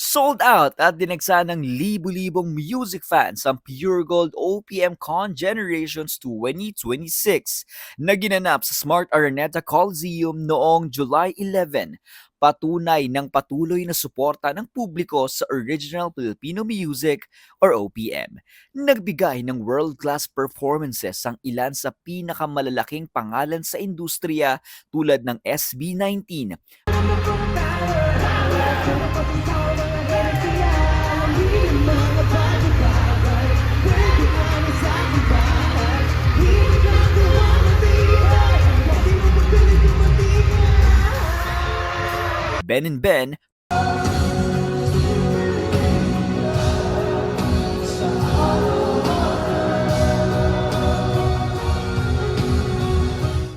Sold out at dinagsa ng libu-libong music fans ang Pure Gold OPM Con Generations 2026 na ginanap sa Smart Araneta Coliseum noong July 11. Patunay ng patuloy na suporta ng publiko sa original Filipino music or OPM. Nagbigay ng world-class performances ang ilan sa pinakamalalaking pangalan sa industriya tulad ng SB19, Ben and Ben,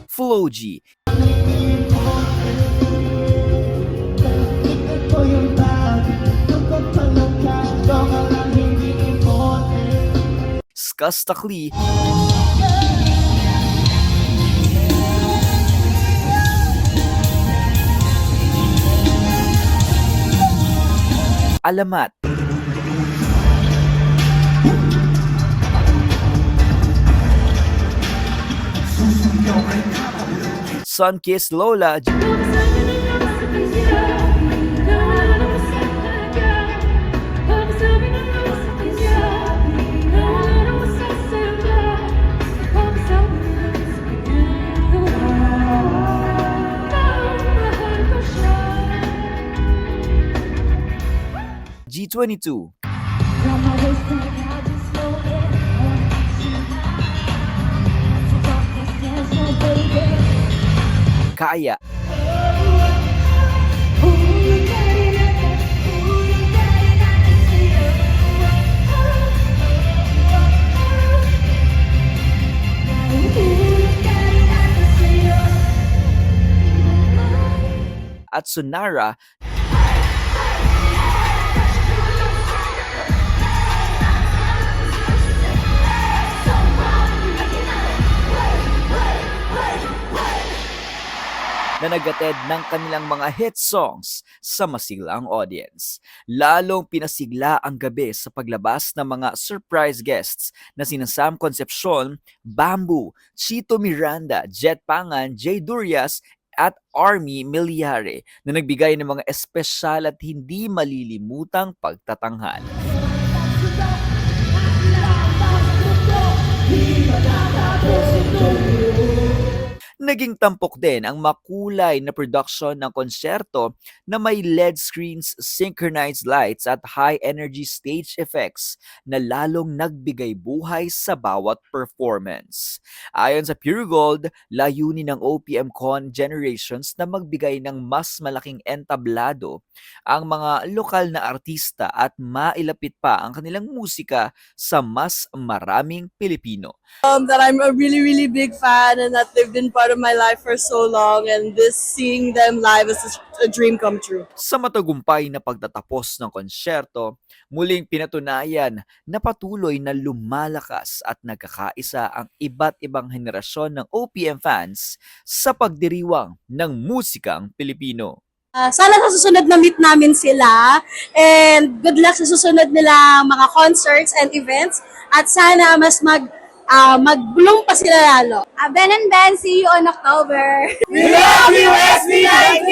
Flo G, Skastakli, Alamat, Sunkissed Lola, G22, Kaya, at Sonara, na nag-attend ng kanilang mga hit songs sa masilang audience. Lalong pinasigla ang gabi sa paglabas ng mga surprise guests na sina Sam Concepcion, Bamboo, Chito Miranda, Jet Pangan, Jay Durias, at Army Milyare na nagbigay ng mga espesyal at hindi malilimutang pagtatanghal. Naging tampok din ang makulay na production ng konsyerto na may LED screens, synchronized lights at high-energy stage effects na lalong nagbigay buhay sa bawat performance. Ayon sa Pure Gold, layunin ng OPM Con Generations na magbigay ng mas malaking entablado ang mga lokal na artista at mailapit pa ang kanilang musika sa mas maraming Pilipino. That I'm a really, really big fan and that they've been part of my life for so long, and seeing them live is a dream come true. Sa matagumpay na pagtatapos ng konsyerto, muling pinatunayan na patuloy na lumalakas at nagkakaisa ang iba't ibang henerasyon ng OPM fans sa pagdiriwang ng musikang Pilipino. Sana sa susunod na meet namin sila, and good luck sa susunod nila mga concerts and events, at sana mas mag-bloom pa sila lalo. Ben and Ben, see you on October. We love you, SB19!